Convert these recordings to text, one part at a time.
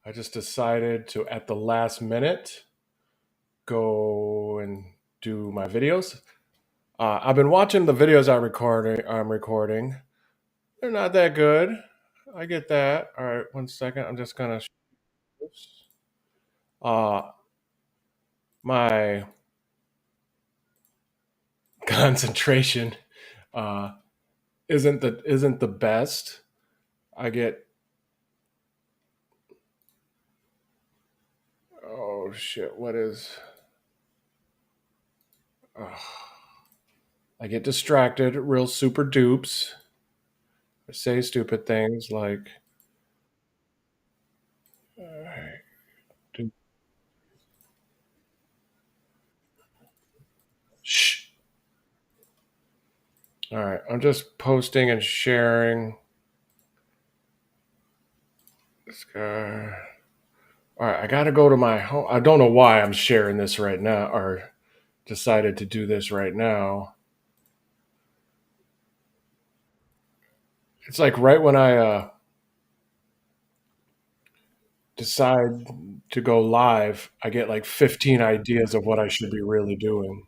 I just decided to, at the last minute, go and do my videos. I've been watching the videos I'm recording. They're not that good. I get that. All right, one second. I'm just gonna. Uh, my concentration uh, isn't the best. I get. Oh shit! What is? I get distracted real super dupes. I say stupid things like. Shh. All right, I'm just posting and sharing. This guy. All right, I got to go to my home. I don't know why I'm sharing this right now or decided to do this right now. It's like right when I decide to go live, I get like 15 ideas of what I should be really doing.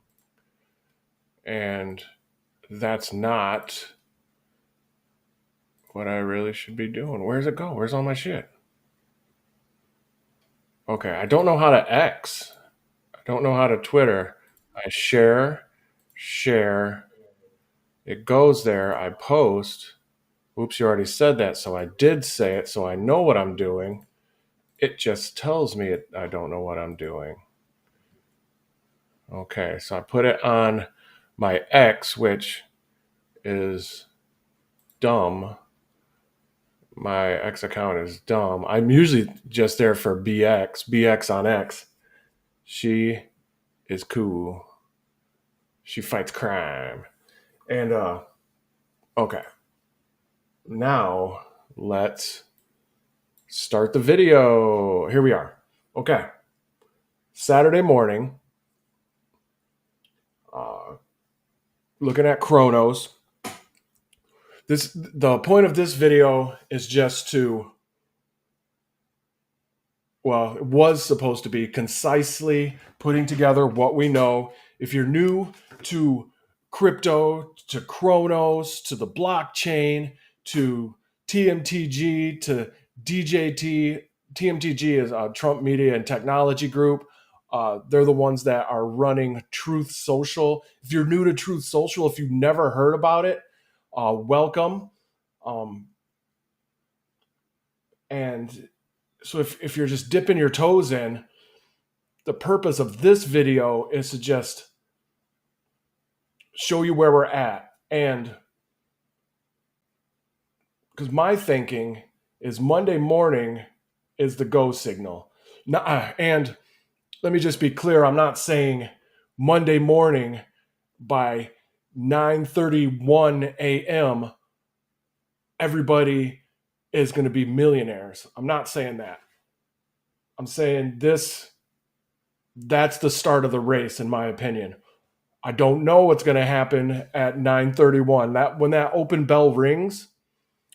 And that's not what I really should be doing. Where's it go? Where's all my shit? Okay, I don't know how to X. I don't know how to Twitter. I share. It goes there. I post. Oops, you already said that. So I did say it. So I know what I'm doing. It just tells me I don't know what I'm doing. Okay, so I put it on my X, which is dumb. My X account is dumb. I'm usually just there for BX on X. She is cool. She fights crime. And okay. Now let's start the video. Here we are. Okay. Saturday morning. Uh, looking at Cronos. The point of this video is just to, well, it was supposed to be concisely putting together what we know. If you're new to crypto, to Cronos, to the blockchain, to TMTG, to DJT, TMTG is a Trump Media and Technology Group. They're the ones that are running Truth Social. If you're new to Truth Social, if you've never heard about it, welcome. Um, and so if you're just dipping your toes in, the purpose of this video is to just show you where we're at. And because my thinking is Monday morning is the go signal. And let me just be clear, I'm not saying Monday morning by 9:31 a.m. everybody is going to be millionaires. I'm not saying that. I'm saying that's the start of the race in my opinion. I don't know what's going to happen at 9:31. That when that open bell rings,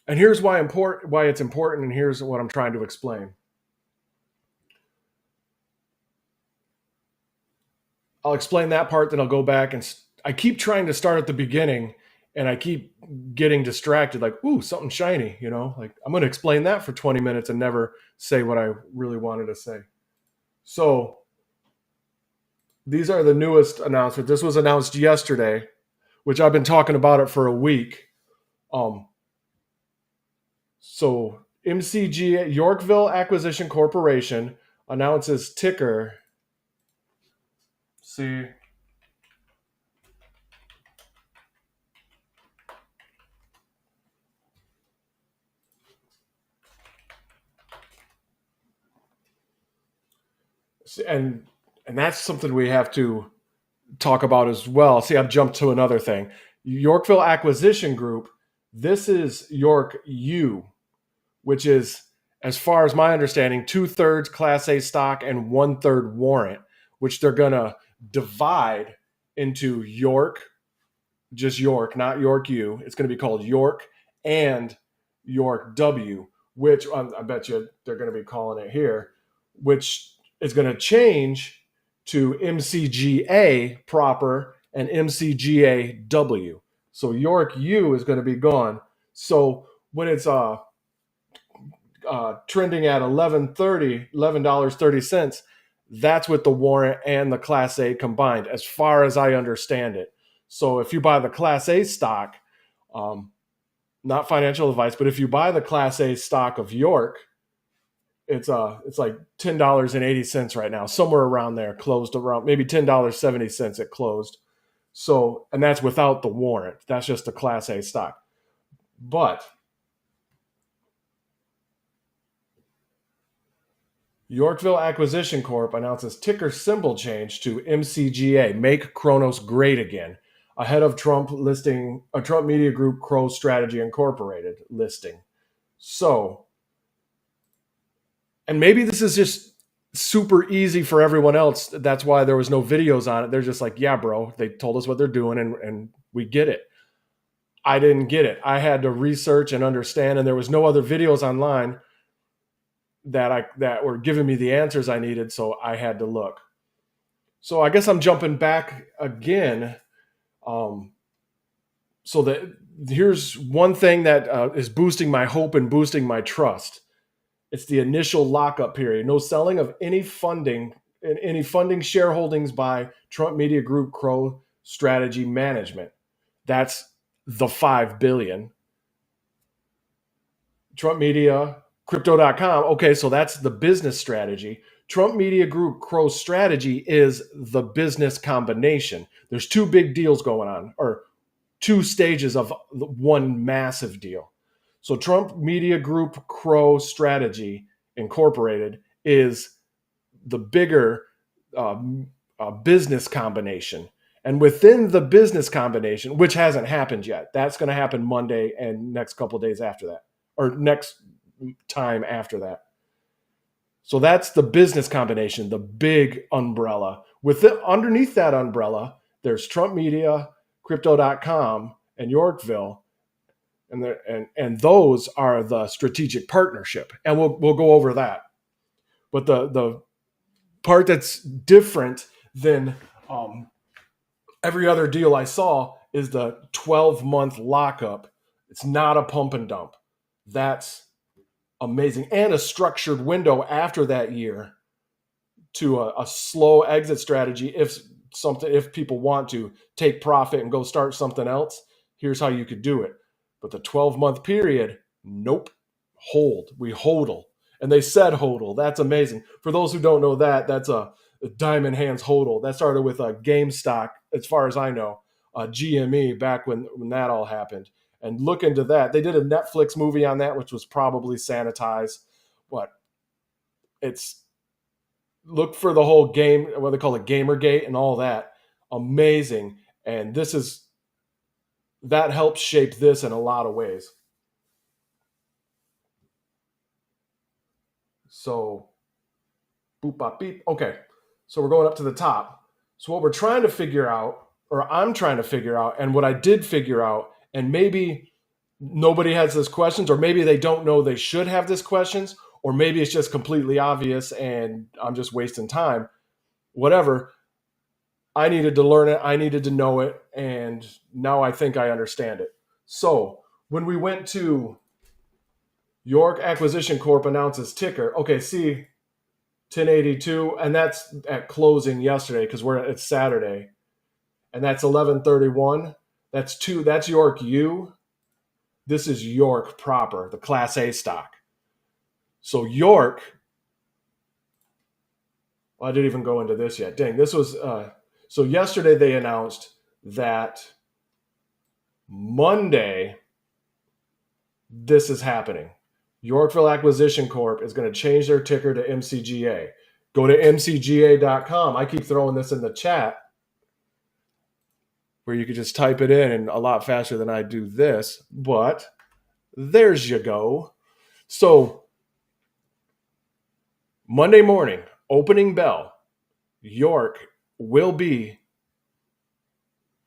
and here's why it's important, and here's what I'm trying to explain. I'll explain that part, then I'll go back and I keep trying to start at the beginning, and I keep getting distracted. Like, ooh, something shiny, Like I'm going to explain that for 20 minutes and never say what I really wanted to say. So these are the newest announcements. This was announced yesterday, which I've been talking about it for a week. So MCG Yorkville Acquisition Corporation announces ticker. See, and that's something we have to talk about as well. See, I've jumped to another thing. Yorkville Acquisition Group. This is York U, which is, as far as my understanding, 2/3 Class A stock and 1/3 warrant, which they're gonna divide into York, just York, not York U. It's going to be called York and York W, which I bet you they're going to be calling it here, which is going to change to MCGA proper and MCGAW. So York U is going to be gone. So when it's trending at $11.30, that's with the warrant and the Class A combined, as far as I understand it. So if you buy the Class A stock, not financial advice, but if you buy the Class A stock of York, it's like $10.80 right now, somewhere around there, closed around maybe $10.70 it closed. So, and that's without the warrant. That's just the Class A stock. But Yorkville Acquisition Corp announces ticker symbol change to MCGA, Make Cronos Great Again, ahead of Trump listing a Trump Media Group Crow Strategy Incorporated listing. So, and maybe this is just super easy for everyone else. That's why there was no videos on it. They're just like, yeah, bro, they told us what they're doing and we get it. I didn't get it. I had to research and understand, and there was no other videos online that were giving me the answers I needed, so I had to look. So I guess I'm jumping back again. So that here's one thing that is boosting my hope and boosting my trust. It's the initial lockup period. No selling of any funding shareholdings by Trump Media Group Crow Strategy Management. That's the $5 billion. Trump Media, crypto.com. Okay, so that's the business strategy. Trump Media Group Crow Strategy is the business combination. There's two big deals going on, or two stages of one massive deal. So Trump Media Group Crow Strategy Incorporated is the bigger business combination. And within the business combination, which hasn't happened yet, that's going to happen Monday and next couple of days after that, or next time after that. So that's the business combination, the big umbrella. Underneath that umbrella, there's Trump Media, crypto.com, and Yorkville. And those are the strategic partnership. And we'll go over that. But the part that's different than every other deal I saw is the 12-month lockup. It's not a pump and dump. That's amazing. And a structured window after that year to a slow exit strategy. If people want to take profit and go start something else, here's how you could do it. But the 12-month period, nope. Hold. We hodl. And they said hodl. That's amazing. For those who don't know that, that's a diamond hands hodl. That started with a GameStop, as far as I know, GME back when that all happened. And look into that. They did a Netflix movie on that, which was probably sanitized. But it's look for the whole game, what they call it, Gamergate and all that. Amazing. And that helps shape this in a lot of ways. So, boop, bop, beep. Okay. So we're going up to the top. So what we're trying to figure out, or I'm trying to figure out, and what I did figure out, and maybe nobody has this questions, or maybe they don't know they should have this questions, or maybe it's just completely obvious and I'm just wasting time. Whatever. I needed to learn it. I needed to know it. And now I think I understand it. So when we went to York Acquisition Corp announces ticker, okay, see 1082, and that's at closing yesterday because it's Saturday, and that's 1131. That's York U. This is York proper, the Class A stock. So York, well, I didn't even go into this yet. Dang, this was so yesterday they announced that Monday this is happening. Yorkville Acquisition Corp is going to change their ticker to MCGA. Go to mcga.com. I keep throwing this in the chat where you could just type it in and a lot faster than I do this, but there's you go. So Monday morning, opening bell, York will be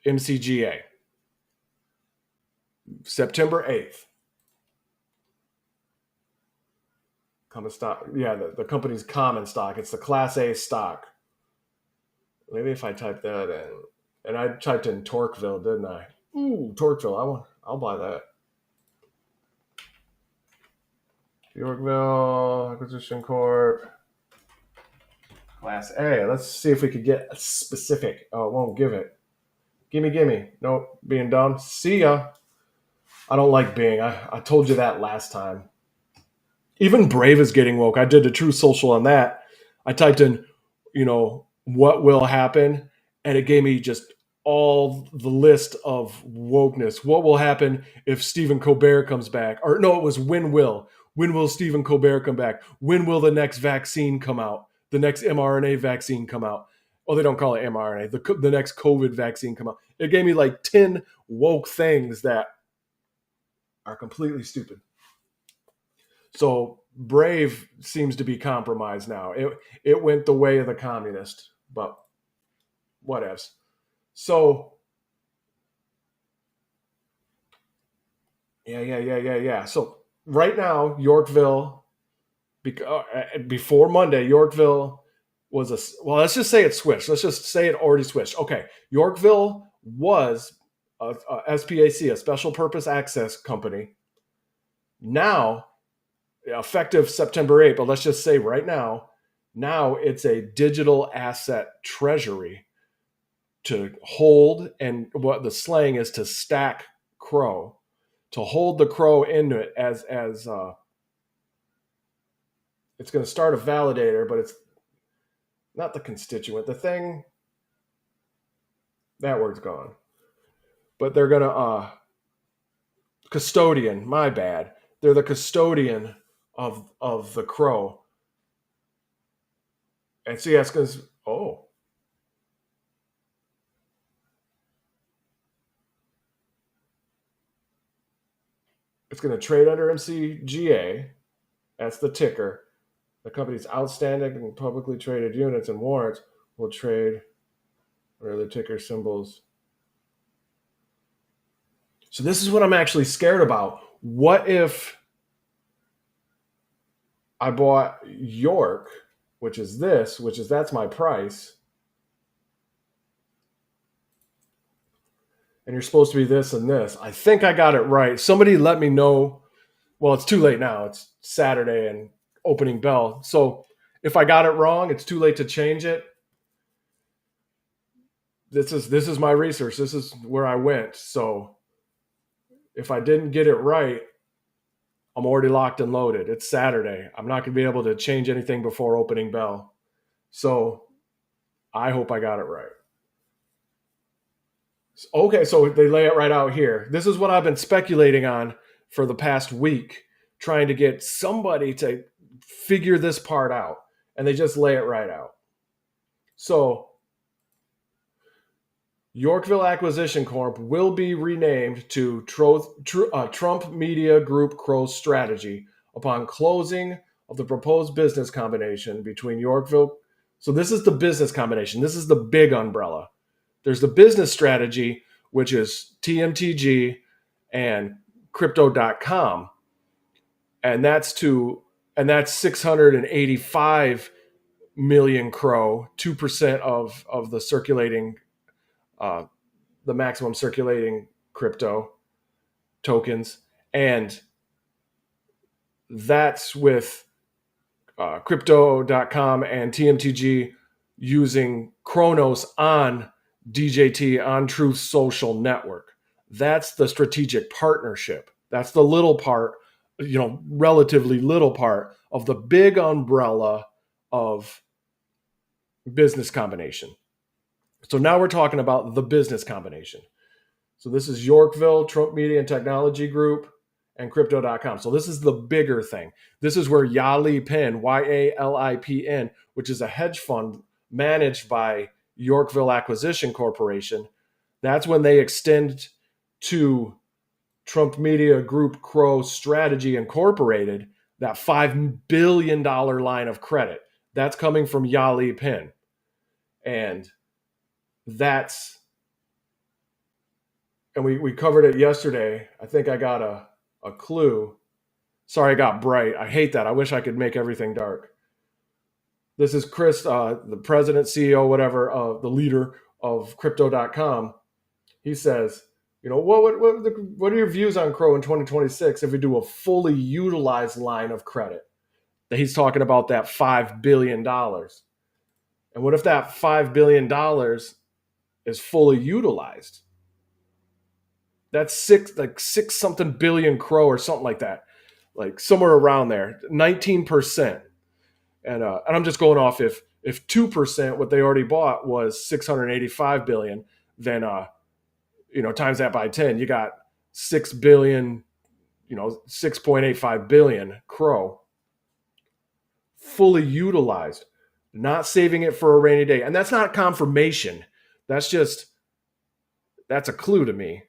MCGA. September 8th. Common stock. Yeah, the company's common stock. It's the Class A stock. Maybe if I type that in, and I typed in Torqueville, didn't I? Ooh, Torqueville. I'll buy that. Yorkville Acquisition Corp. Class A. Let's see if we could get a specific. Oh, it won't give it. Gimme. Nope. Being done. See ya. I don't like Bing. I told you that last time. Even Brave is getting woke. I did a true social on that. I typed in, what will happen, and it gave me just all the list of wokeness. What will happen if Stephen Colbert comes back? Or no, it was when will. When will Stephen Colbert come back? When will the next vaccine come out? The next mRNA vaccine come out? Oh, they don't call it mRNA. The next COVID vaccine come out. It gave me like 10 woke things that are completely stupid. So Brave seems to be compromised now. It went the way of the communist, but whatevs. So yeah. So right now, Yorkville, before Monday, Yorkville was let's just say it switched. Let's just say it already switched. Okay, Yorkville was a SPAC, a special purpose access company. Now, effective September 8th, but let's just say right now it's a digital asset treasury to hold, and what the slang is to stack Crow, to hold the Crow into it as it's going to start a validator, but it's not the constituent. The thing, that word's gone. But they're going to custodian, my bad. They're the custodian of the Crow. And see, that's because, it's going to trade under MCGA. That's the ticker. The company's outstanding and publicly traded units and warrants will trade under the ticker symbols. So this is what I'm actually scared about. What if I bought York, that's my price, and you're supposed to be this and this. I think I got it right. Somebody let me know. Well, it's too late now. It's Saturday and opening bell. So if I got it wrong, it's too late to change it. This is my research. This is where I went. So if I didn't get it right, I'm already locked and loaded. It's Saturday. I'm not going to be able to change anything before opening bell. So I hope I got it right. Okay, so they lay it right out here. This is what I've been speculating on for the past week, trying to get somebody to figure this part out. And they just lay it right out. So Yorkville Acquisition Corp will be renamed to Trump Media Group Crow Strategy upon closing of the proposed business combination between Yorkville. So this is the business combination. This is the big umbrella. There's the business strategy, which is TMTG and crypto.com. And that's 685 million Crow, 2% of the circulating the maximum circulating crypto tokens. And that's with crypto.com and TMTG using Cronos on DJT, on Truth Social Network. That's the strategic partnership. That's the little part, relatively little part of the big umbrella of business combination. So now we're talking about the business combination. So this is Yorkville, Trump Media and Technology Group, and crypto.com. So this is the bigger thing. This is where Yalipin, YALIPN, which is a hedge fund managed by Yorkville Acquisition Corporation, that's when they extend to Trump Media Group Crow Strategy Incorporated that $5 billion line of credit. That's coming from Yalipin. And we covered it yesterday. I think I got a clue. Sorry, I got bright. I hate that. I wish I could make everything dark. This is Chris, the president, CEO, whatever, the leader of crypto.com. He says, what are your views on Crow in 2026 if we do a fully utilized line of credit? That he's talking about that $5 billion. And what if that $5 billion is fully utilized? That's six something billion Crow or something like that, like somewhere around there, 19%. And I'm just going off if 2% what they already bought was 685 billion, then times that by 10, you got 6 billion, 6.85 billion Crow fully utilized, not saving it for a rainy day. And that's not confirmation. That's a clue to me.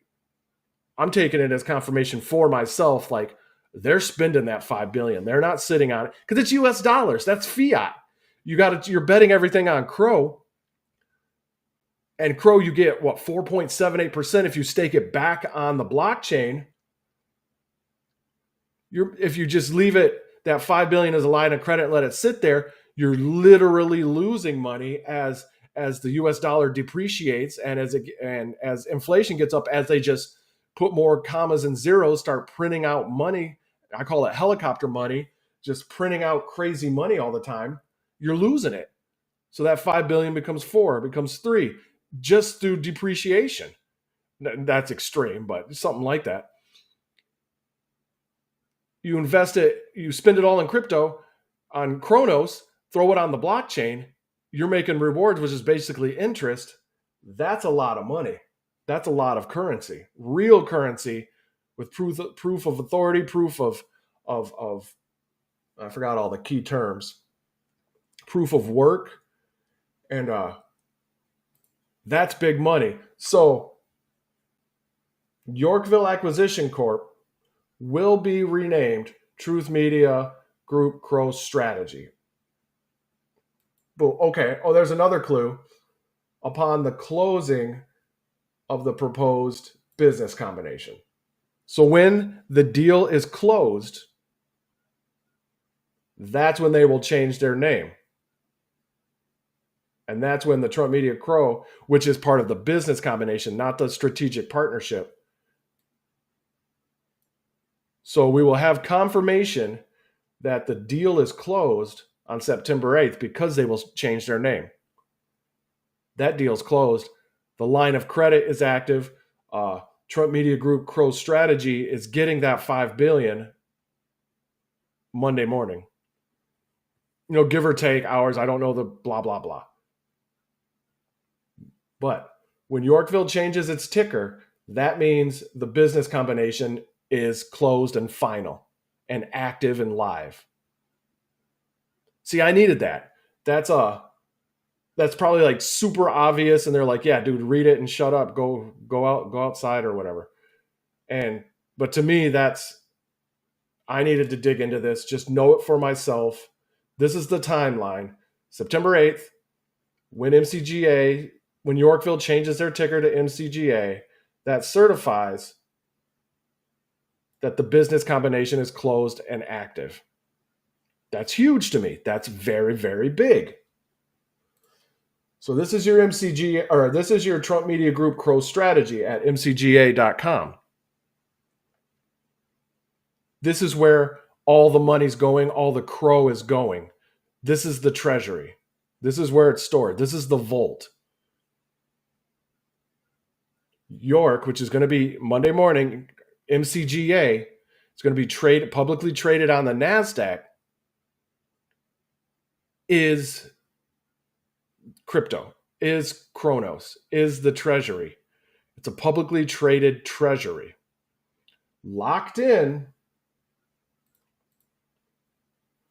I'm taking it as confirmation for myself. Like, they're spending that 5 billion. They're not sitting on it because it's US dollars. That's fiat. You're betting everything on Crow. And Crow, you get what, 4.78% if you stake it back on the blockchain. If you just leave it, that 5 billion as a line of credit and let it sit there, you're literally losing money as the US dollar depreciates and as inflation gets up, as they just put more commas and zeros, start printing out money. I call it helicopter money, just printing out crazy money all the time. You're losing it. So that 5 billion becomes 4, becomes 3, just through depreciation. That's extreme, but something like that. You invest it, you spend it all in crypto on Cronos, throw it on the blockchain, you're making rewards, which is basically interest. That's a lot of money. That's a lot of currency, real currency, with proof of authority, proof of I forgot all the key terms, proof of work, and that's big money. So Yorkville Acquisition Corp will be renamed Truth Media Group Crow Strategy. But okay. Oh, there's another clue. Upon the closing of the proposed business combination. So when the deal is closed, that's when they will change their name. And that's when the Trump Media Crow, which is part of the business combination, not the strategic partnership. So we will have confirmation that the deal is closed on September 8th because they will change their name. That deal's closed. The line of credit is active. Trump Media Group Crow Strategy is getting that $5 billion Monday morning. Give or take hours. I don't know the blah, blah, blah. But when Yorkville changes its ticker, that means the business combination is closed and final and active and live. See, I needed that. That's probably like super obvious, and they're like, yeah, dude, read it and shut up, go outside or whatever. But to me, I needed to dig into this, just know it for myself. This is the timeline. September 8th, when Yorkville changes their ticker to MCGA, that certifies that the business combination is closed and active. That's huge to me. That's very, very big. So this is your this is your Trump Media Group Crow Strategy at mcga.com. This is where all the money's going, all the Crow is going. This is the treasury. This is where it's stored. This is the vault. York, which is going to be Monday morning, MCGA, it's going to be publicly traded on the NASDAQ, is crypto, is Cronos, is the treasury. It's a publicly traded treasury. Locked in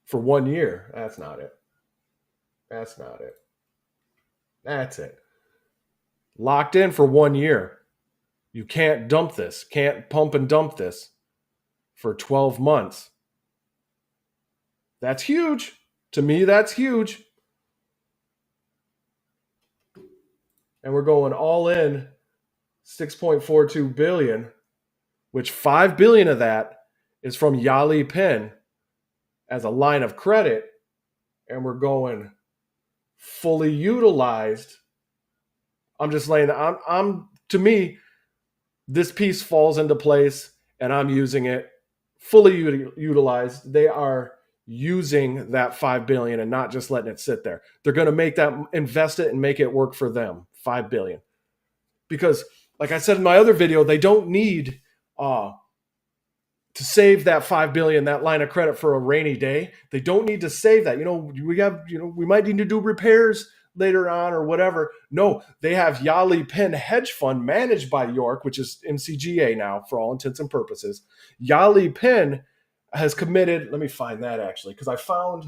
for 1 year. That's not it. That's it. Locked in for 1 year. You can't dump this, can't pump and dump this for 12 months. That's huge. To me, that's huge. And we're going all in 6.42 billion, which 5 billion of that is from Yali Pin as a line of credit, and we're going fully utilized. I'm just laying. I'm to me, this piece falls into place, and I'm using it fully utilized. They are using that 5 billion and not just letting it sit there. They're going to make that, invest it and make it work for them. 5 billion, because like I said in my other video, they don't need to save that 5 billion, that line of credit for a rainy day. They don't need to save that. We might need to do repairs later on or whatever. No, they have Yali Penn hedge fund managed by York, which is MCGA now for all intents and purposes. Yali Penn has committed, let me find that actually, because I found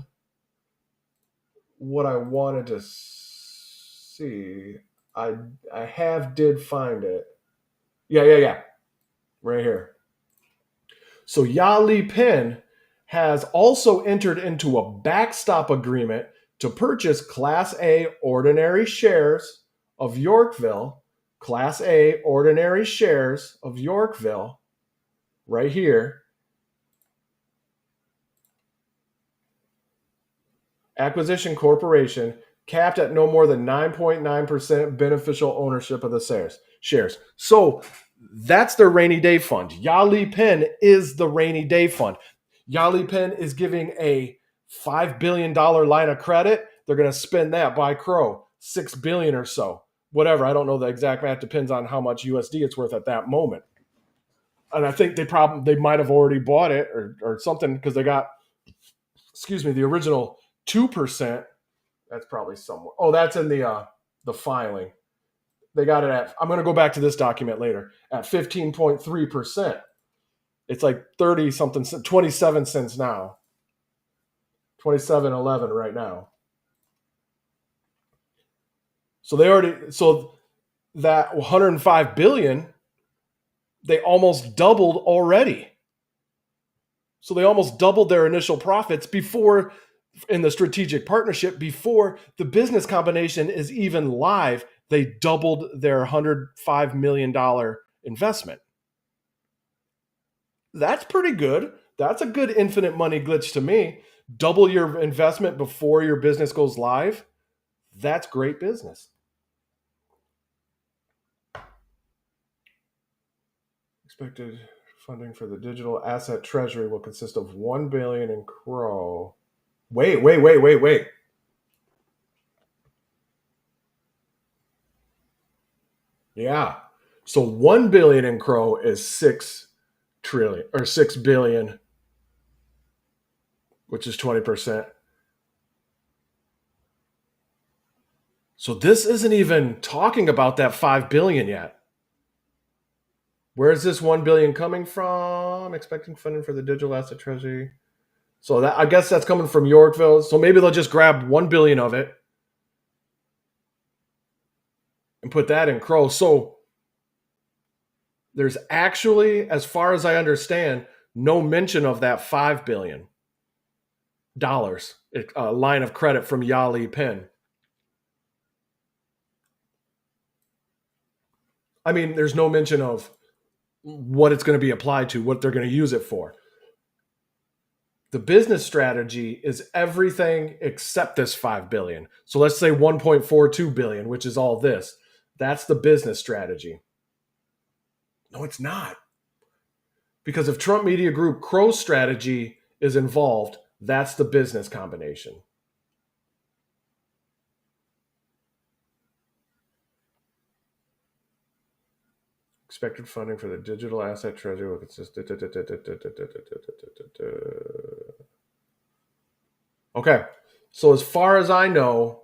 what I wanted to see. I did find it. Yeah. Right here. So Yali Penn has also entered into a backstop agreement to purchase Class A ordinary shares of Yorkville. Class A ordinary shares of Yorkville, right here. Acquisition Corporation, capped at no more than 9.9% beneficial ownership of the shares. So that's their rainy day fund. Yali Penn is the rainy day fund. Yali Penn is giving a $5 billion line of credit. They're going to spend that by Crow, $6 billion or so. Whatever. I don't know the exact math. Depends on how much USD it's worth at that moment. And I think they might have already bought it or something, because they got, the original 2%. That's probably somewhere. Oh, that's in the filing. They got it at, I'm going to go back to this document later, at 15.3%. It's like 30 something, 27 cents now. 27.11 right now. So that 105 billion, they almost doubled already. So they almost doubled their initial profits before, in the strategic partnership, before the business combination is even live. They doubled their $105 million investment. That's pretty good. That's a good infinite money glitch to me. Double your investment before your business goes live. That's great business. Expected funding for the digital asset treasury will consist of $1 billion in Crow. Wait. Yeah. So 1 billion in Crow is 6 trillion or 6 billion, which is 20%. So this isn't even talking about that 5 billion yet. Where is this 1 billion coming from? Expecting funding for the digital asset treasury. So that, I guess that's coming from Yorkville. So maybe they'll just grab 1 billion of it and put that in Crow. So there's actually, as far as I understand, no mention of that $5 billion line of credit from Yali Penn. I mean, there's no mention of what it's going to be applied to, what they're going to use it for. The business strategy is everything except this 5 billion. So let's say 1.42 billion, which is all this. That's the business strategy. No, it's not. Because if Trump Media Group Crow's strategy is involved, that's the business combination. Expected funding for the digital asset treasury will consist. Okay, so as far as I know,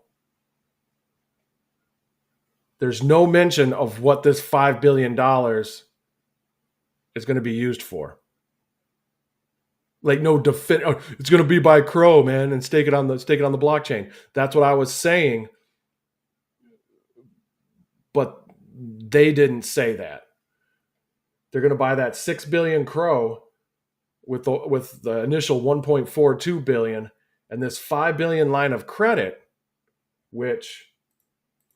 there's no mention of what this $5 billion is going to be used for. Like it's going to be by Crow, man, and stake it on the blockchain. That's what I was saying, but they didn't say that. They're going to buy that 6 billion Crow with the initial 1.42 billion and this 5 billion line of credit, which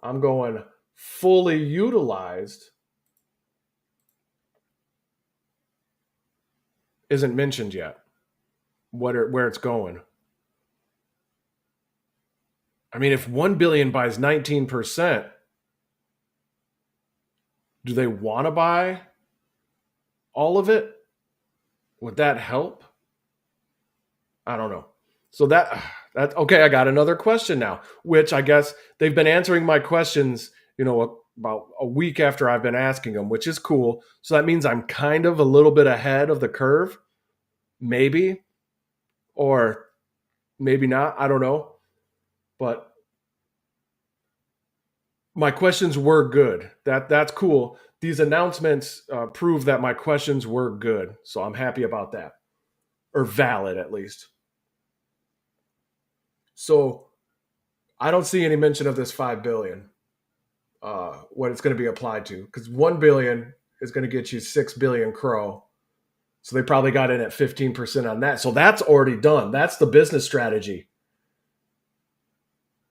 I'm going fully utilized, isn't mentioned yet. Where it's going. I mean, if 1 billion buys 19%, do they want to buy all of it? Would that help? I don't know. So that okay, I got another question now, which I guess they've been answering my questions, about a week after I've been asking them, which is cool. So that means I'm kind of a little bit ahead of the curve, maybe, or maybe not. I don't know. But my questions were good. That's cool. These announcements prove that my questions were good, so I'm happy about that, or valid at least. So I don't see any mention of this 5 billion. What it's going to be applied to, because 1 billion is going to get you 6 billion crow. So they probably got in at 15% on that. So that's already done. That's the business strategy.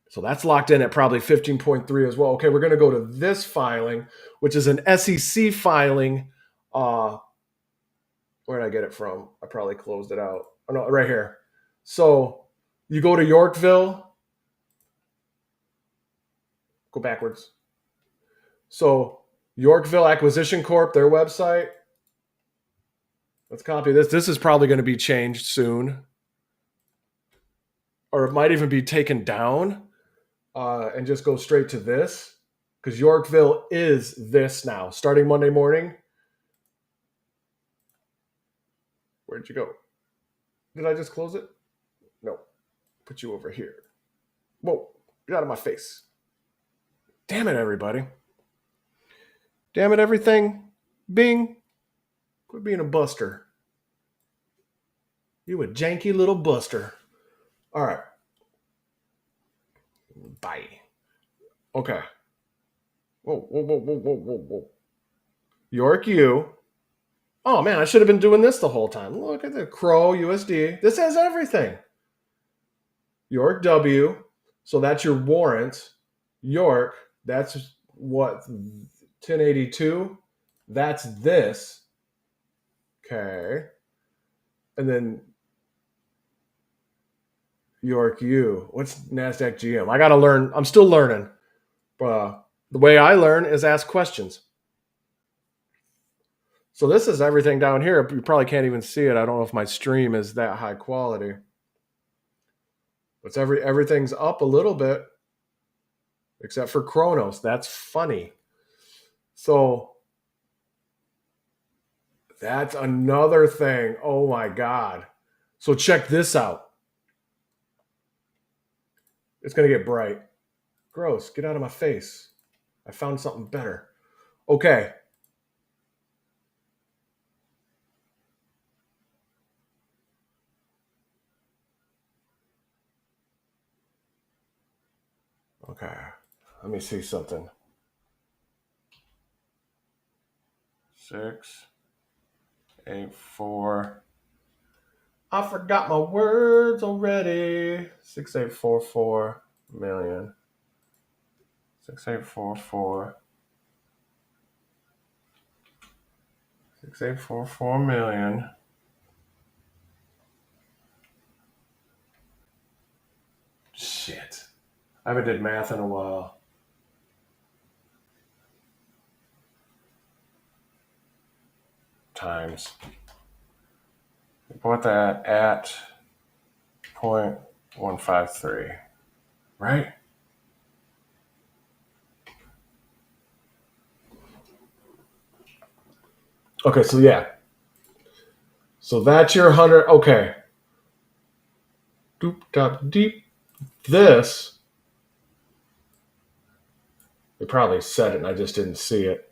So that's locked in at probably 15.3 as well. Okay, we're going to go to this filing, which is an SEC filing. Where did I get it from? I probably closed it out. Oh, no, right here. So you go to Yorkville. Go backwards. So Yorkville Acquisition Corp, their website. Let's copy this. This is probably going to be changed soon. Or it might even be taken down and just go straight to this. Because Yorkville is this now. Starting Monday morning. Where'd you go? Did I just close it? No. Put you over here. Whoa. Get out of my face. Damn it, everybody. Damn it, everything. Bing. Quit being a buster. You a janky little buster. All right. Bye. Okay. Whoa. York U. Oh, man, I should have been doing this the whole time. Look at the Crow USD. This has everything. York W. So that's your warrant. York, that's what? 1082. That's this. Okay. And then York U. What's NASDAQ GM? I got to learn. I'm still learning. The way I learn is ask questions. So this is everything down here. You probably can't even see it. I don't know if my stream is that high quality. But everything's up a little bit, except for Cronos. That's funny. So that's another thing. Oh my God. So check this out. It's going to get bright. Gross. Get out of my face. I found something better. Okay. Okay. Let me see something. 6, 8, 4. I forgot my words already. 6844 million. 6844. 6844 million. Shit. I haven't did math in a while. Times. We bought that at 0.153, right? Okay, so yeah. So that's your 100. Okay. Doop, top, deep. This, they probably said it and I just didn't see it.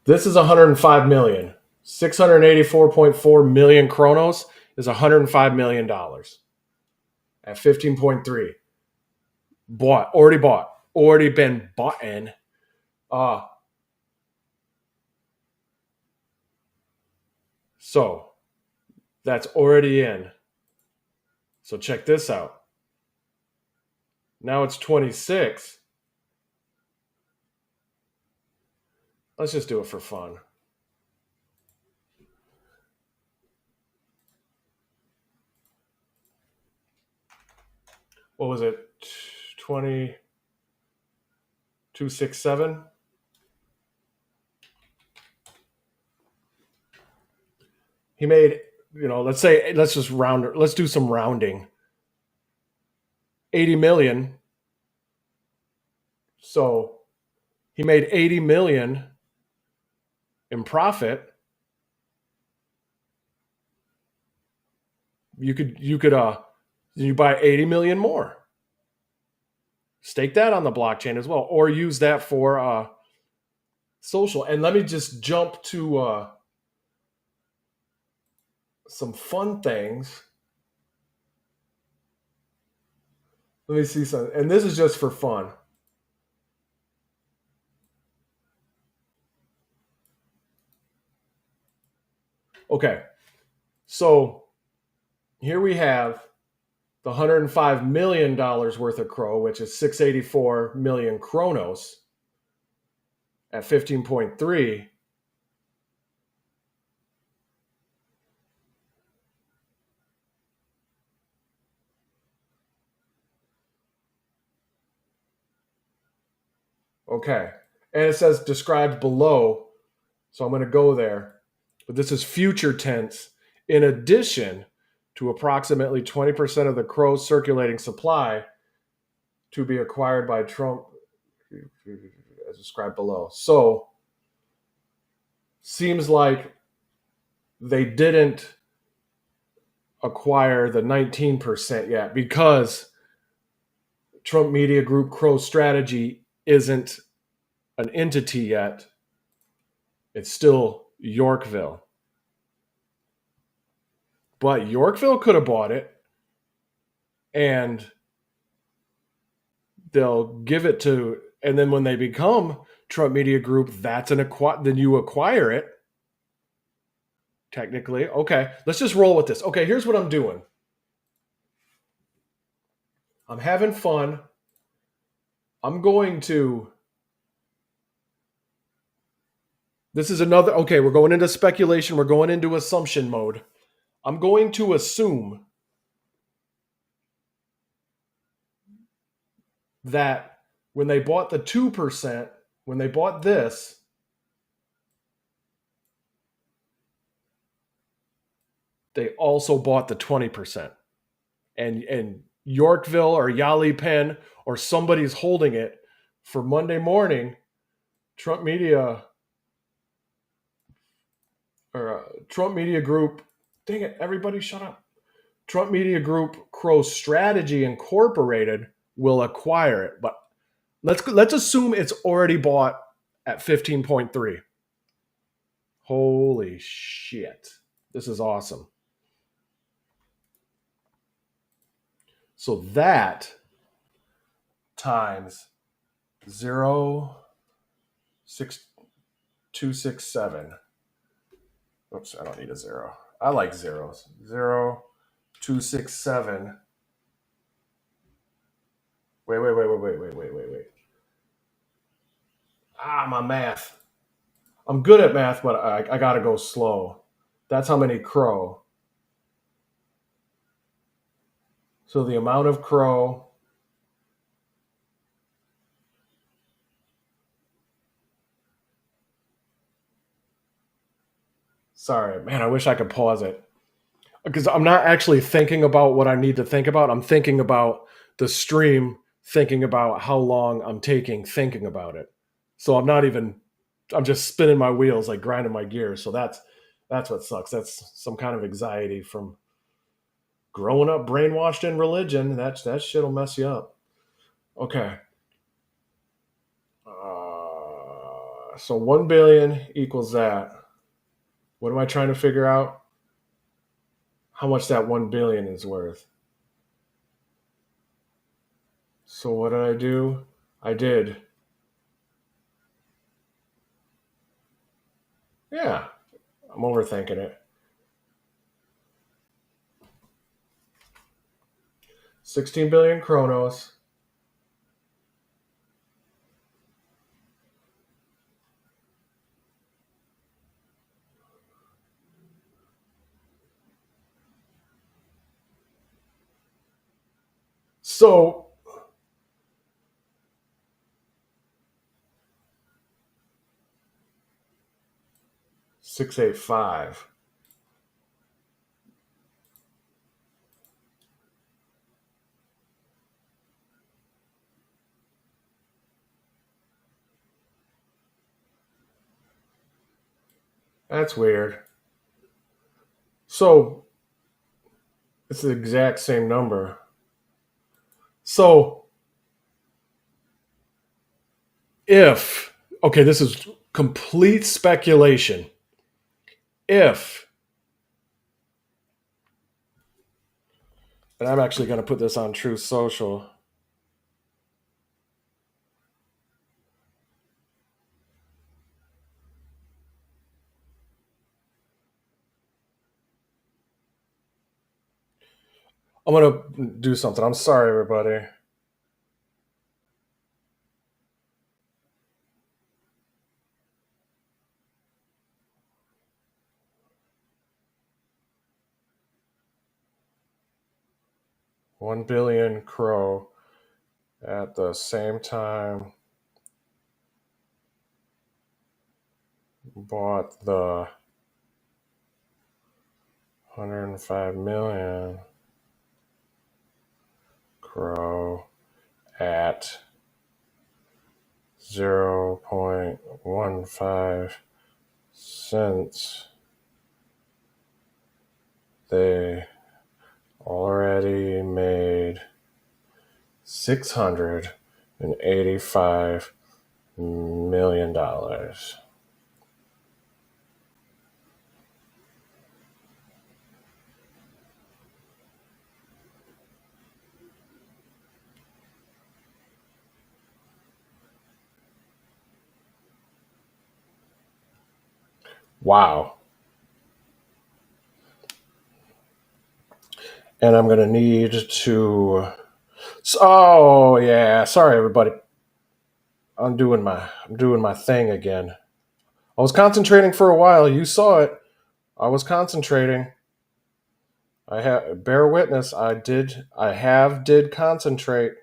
This is 105 million. 684.4 million Cronos is 105 million dollars at 15.3. Already been bought in. So that's already in. So check this out. Now it's 26. Let's just do it for fun. what was it, 2267? He made, let's say, let's just round it. Let's do some rounding. 80 million. So he made 80 million in profit. You buy 80 million more. Stake that on the blockchain as well, or use that for social. And let me just jump to some fun things. Let me see some, and this is just for fun. Okay, so here we have the $105 million worth of Crow, which is 684 million Cronos at 15.3. Okay, and it says described below, so I'm going to go there. But this is future tense. In addition to approximately 20% of the Crow's circulating supply to be acquired by Trump, as described below. So, seems like they didn't acquire the 19% yet because Trump Media Group Crow Strategy isn't an entity yet. It's still Yorkville. But Yorkville could have bought it, and they'll give it to, and then when they become Trump Media Group, then you acquire it. Technically. Okay, let's just roll with this. Okay, here's what I'm doing. I'm having fun. I'm going to. This is another. Okay, we're going into speculation. We're going into assumption mode. I'm going to assume that when they bought the 2%, when they bought this, they also bought the 20%. And Yorkville or Yali Penn or somebody's holding it for Monday morning. Trump Media Group. Dang it, everybody shut up. Trump Media Group Crow Strategy Incorporated will acquire it. But let's assume it's already bought at 15.3. Holy shit. This is awesome. So that times 0.6267. Oops, I don't need a zero. I like zeros. 0.267. Wait. My math. I'm good at math, but I gotta go slow. That's how many Crow. So the amount of Crow. Sorry, man, I wish I could pause it. Because I'm not actually thinking about what I need to think about. I'm thinking about the stream, thinking about how long I'm taking thinking about it. So I'm just spinning my wheels, like grinding my gears. So that's what sucks. That's some kind of anxiety from growing up brainwashed in religion. That shit'll mess you up. Okay. So 1 billion equals that. What am I trying to figure out? How much that 1 billion is worth. So what did I do? I did. Yeah, I'm overthinking it. 16 billion Cronos. So 685. That's weird. So it's the exact same number. So if, okay, this is complete speculation. If, and I'm actually going to put this on Truth Social. I'm going to do something. I'm sorry, everybody. $1 billion Crow at the same time bought the 105 million Crow at 0.15 cents. They already made $685 million. Wow. And I'm going to need to. Oh, yeah. Sorry, everybody. I'm doing my thing again. I was concentrating for a while. You saw it. I was concentrating. I have bear witness. I did concentrate.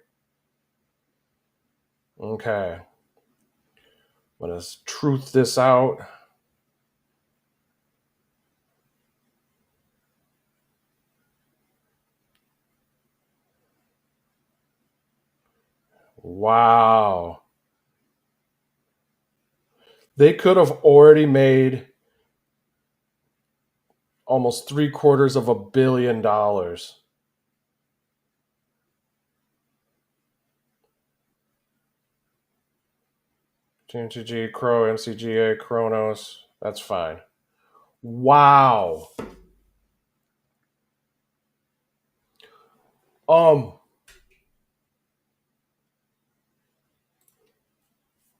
Okay. I'm gonna truth this out. Wow. They could have already made almost $750 million. TMTG, Crow, MCGA, Cronos. That's fine. Wow. Um,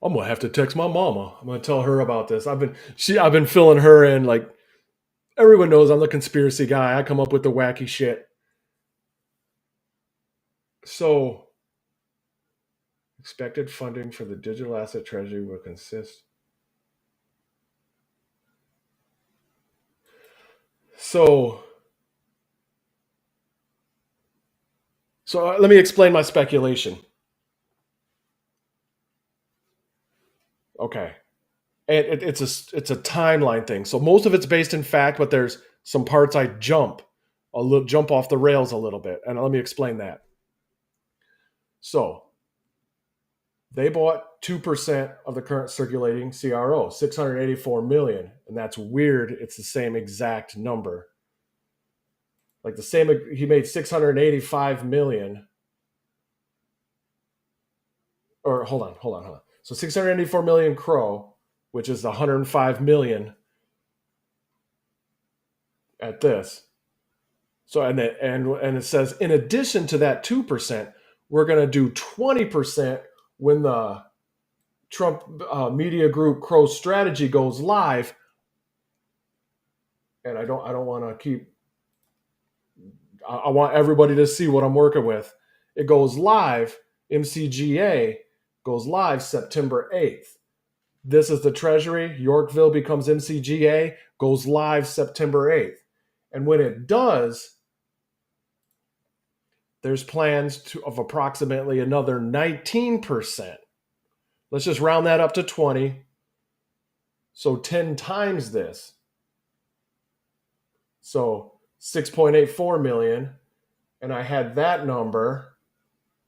I'm gonna have to text my mama. I'm gonna tell her about this. I've been filling her in. Like, everyone knows I'm the conspiracy guy. I come up with the wacky shit. So expected funding for the digital asset treasury will consist. So let me explain my speculation. Okay, and it's a timeline thing. So most of it's based in fact, but there's some parts I jump off the rails a little bit, and let me explain that. So they bought 2% of the current circulating CRO, 684 million, and that's weird. It's the same exact number. Like the same, he made 685 million. Or hold on. So 684 million Crow, which is 105 million at this. So and it says in addition to that 2%, we're going to do 20% when the Trump media group Crow strategy goes live. And I don't want to keep. I want everybody to see what I'm working with. It goes live. MCGA goes live September 8th. This is the Treasury. Yorkville becomes MCGA, goes live September 8th. And when it does, There's plans of approximately another 19%. Let's just round that up to 20. So 10 times this. So 6.84 million. And I had that number.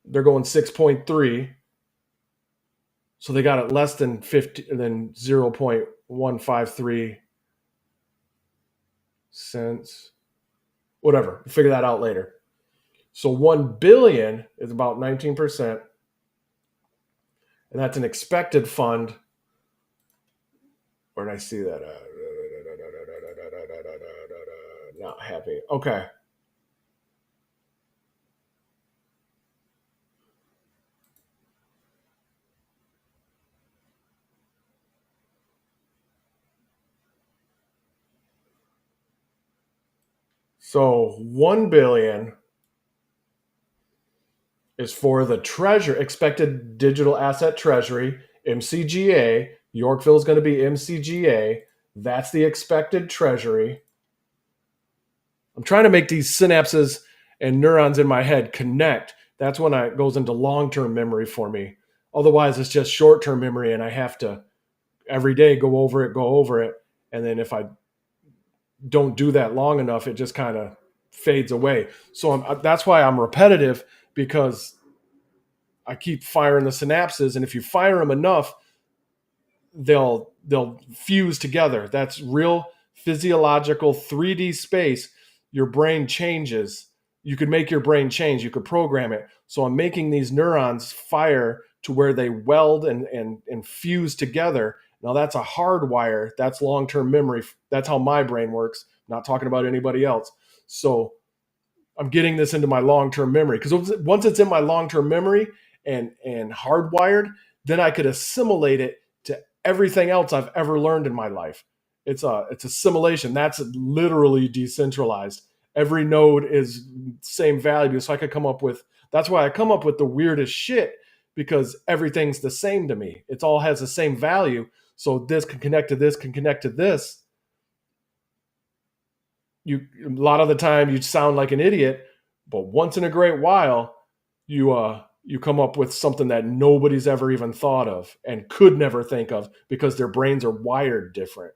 They're going 6.3. So they got it less than 0.153 cents. Whatever. We'll figure that out later. So 1 billion is about 19%. And that's an expected fund. Where did I see that? Not happy. Okay. So 1 billion is for the treasury, expected digital asset treasury, MCGA. Yorkville is going to be MCGA. That's the expected treasury. I'm trying to make these synapses and neurons in my head connect. That's when it goes into long-term memory for me. Otherwise, it's just short-term memory, and I have to every day go over it. And then if I don't do that long enough, it just kind of fades away. So that's why I'm repetitive, because I keep firing the synapses, and if you fire them enough, they'll fuse together. That's real physiological 3D space. Your brain changes. You could make your brain change. You could program it. So I'm making these neurons fire to where they weld and fuse together. Now that's a hardwire. That's long-term memory. That's how my brain works. I'm not talking about anybody else. So I'm getting this into my long-term memory, because once it's in my long-term memory and hardwired, then I could assimilate it to everything else I've ever learned in my life. It's assimilation. That's literally decentralized. Every node is same value. So I could come up with, that's why I come up with the weirdest shit, because everything's the same to me. It all has the same value. So this can connect to this, can connect to this. A lot of the time you sound like an idiot, but once in a great while, you come up with something that nobody's ever even thought of and could never think of, because their brains are wired different.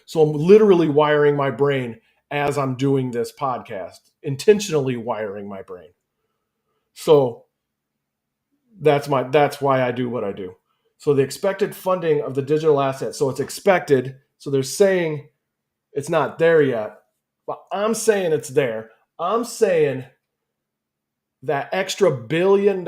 So I'm literally wiring my brain as I'm doing this podcast, intentionally wiring my brain. So that's why I do what I do. So the expected funding of the digital asset. So it's expected. So they're saying it's not there yet, but I'm saying it's there. I'm saying that extra $1 billion,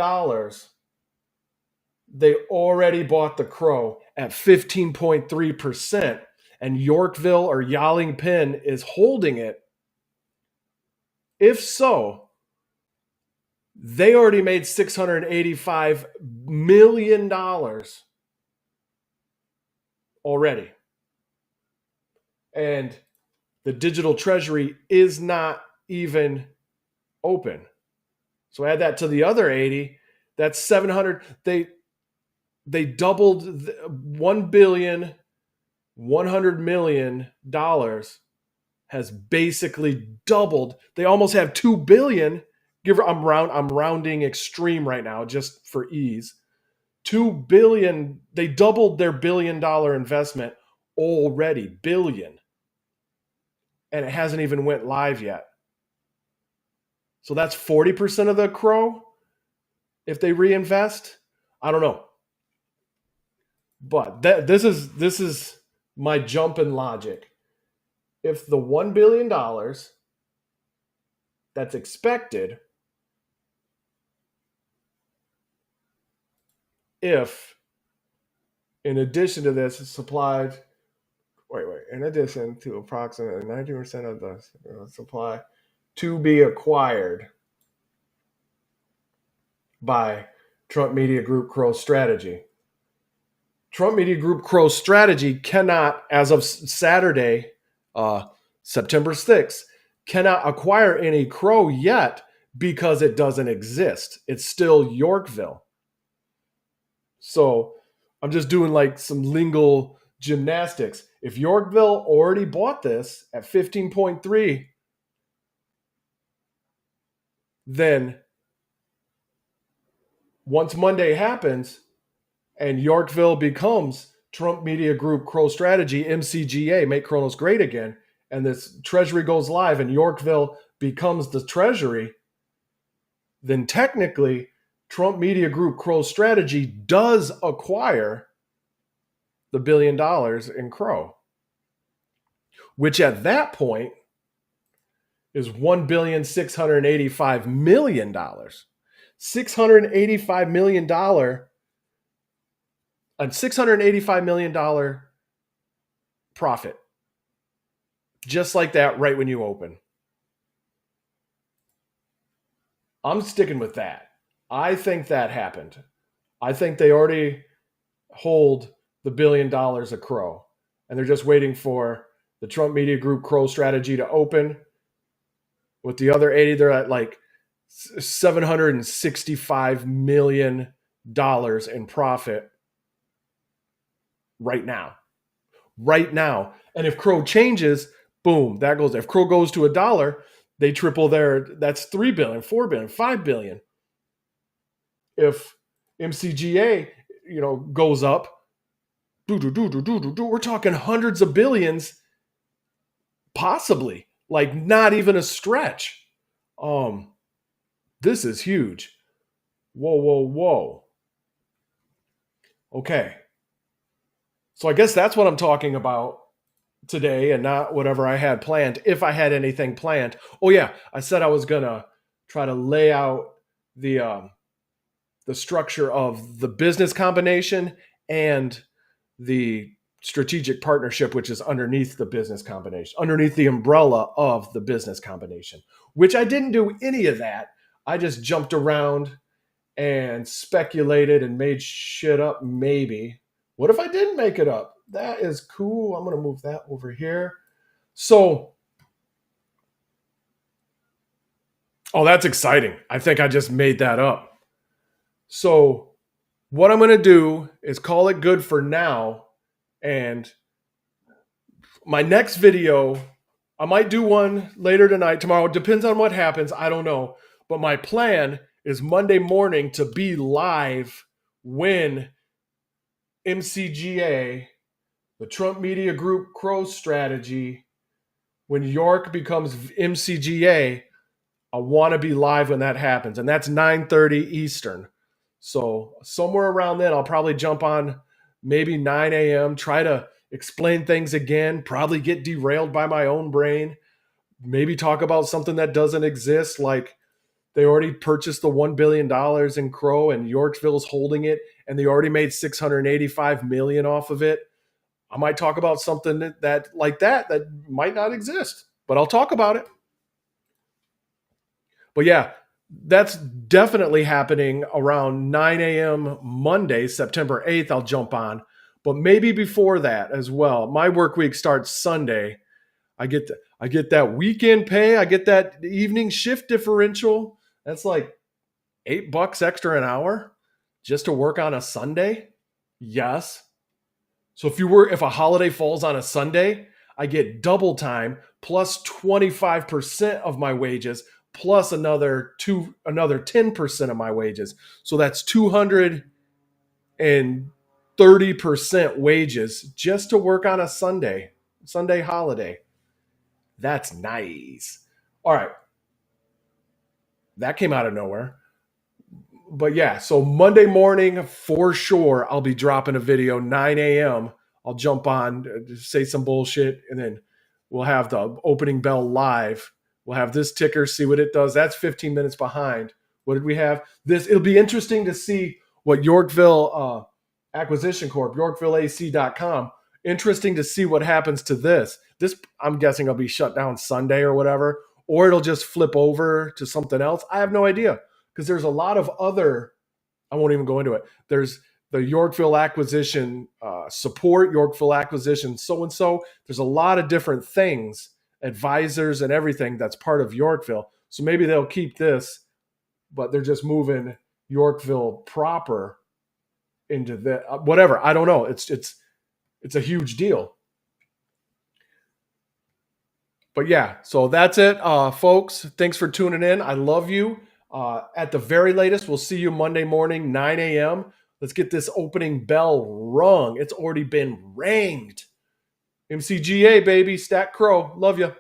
they already bought the Crow at 15.3%, and Yorkville or Yaling Pin is holding it. If so, they already made $685 million already. And the digital treasury is not even open. So add that to the other 80, that's 700. They doubled $1 billion, $100 million has basically doubled. They almost have 2 billion. I'm rounding extreme right now just for ease. 2 billion, they doubled their $1 billion investment already, billion. And it hasn't even went live yet. So that's 40% of the Crow if they reinvest. I don't know. But this is my jump in logic. If the $1 billion that's expected, if in addition to this is supplied, in addition to approximately 90% of the supply to be acquired by Trump Media Group Crow Strategy. Trump Media Group Crow Strategy cannot, as of Saturday, September 6th, cannot acquire any Crow yet because it doesn't exist. It's still Yorkville. So I'm just doing like some lingual gymnastics. If Yorkville already bought this at 15.3, then once Monday happens and Yorkville becomes Trump Media Group Crow Strategy, MCGA, Make Cronos Great Again, and this treasury goes live and Yorkville becomes the treasury, then technically Trump Media Group Crow Strategy does acquire the $1 billion in Crow, which at that point is $1,685,000,000. $685 million, a $685 million profit. Just like that, right when you open. I'm sticking with that. I think that happened. I think they already hold the $1 billion of Crow, and they're just waiting for the Trump Media Group Crow Strategy to open. With the other 80, they're at like $765 million in profit right now. Right now. And if Crow changes, boom, that goes. If Crow goes to $1, they triple their, that's $3 billion, $4 billion, $5 billion. If MCGA, goes up, we're talking hundreds of billions, possibly, like not even a stretch. This is huge. Whoa. Okay. So I guess that's what I'm talking about today and not whatever I had planned, if I had anything planned. Oh yeah, I said I was going to try to lay out the structure of the business combination and the strategic partnership, which is underneath the business combination, underneath the umbrella of the business combination, which I didn't do any of that. I just jumped around and speculated and made shit up, maybe. What if I didn't make it up? That is cool. I'm going to move that over here. So, oh, that's exciting. I think I just made that up. So, what I'm going to do is call it good for now. And my next video, I might do one later tonight, tomorrow. It depends on what happens. I don't know. But my plan is Monday morning to be live when MCGA, the Trump Media Group Crow Strategy, when York becomes MCGA, I want to be live when that happens. And that's 9:30 Eastern. So somewhere around then, I'll probably jump on maybe 9 a.m., try to explain things again, probably get derailed by my own brain, maybe talk about something that doesn't exist, like they already purchased the $1 billion in Crow and Yorkville's holding it, and they already made $685 million off of it. I might talk about something that like that might not exist, but I'll talk about it. But yeah, that's definitely happening around 9 a.m. Monday, September 8th. I'll jump on, but maybe before that as well. My work week starts Sunday. I get that weekend pay. I get that evening shift differential. That's like $8 extra an hour just to work on a Sunday. Yes. So if a holiday falls on a Sunday, I get double time plus 25% of my wages plus another 10% of my wages. So that's 230% wages just to work on a Sunday holiday. That's nice. All right. That came out of nowhere. But yeah, so Monday morning for sure, I'll be dropping a video 9 a.m. I'll jump on, say some bullshit, and then we'll have the opening bell live. We'll have this ticker, see what it does. That's 15 minutes behind. What did we have? It'll be interesting to see what Yorkville Acquisition Corp, YorkvilleAC.com. Interesting to see what happens to this. This, I'm guessing, will be shut down Sunday or whatever, or it'll just flip over to something else. I have no idea, because there's a lot of other, I won't even go into it. There's the Yorkville Acquisition support, Yorkville Acquisition so-and-so. There's a lot of different things, advisors and everything that's part of Yorkville. So maybe they'll keep this, but they're just moving Yorkville proper into the whatever. I don't know. It's a huge deal. But yeah, so that's it, folks. Thanks for tuning in. I love you. At the very latest, we'll see you Monday morning, 9 a.m. Let's get this opening bell rung. It's already been ranged. MCGA, baby. Stack Crow. Love you.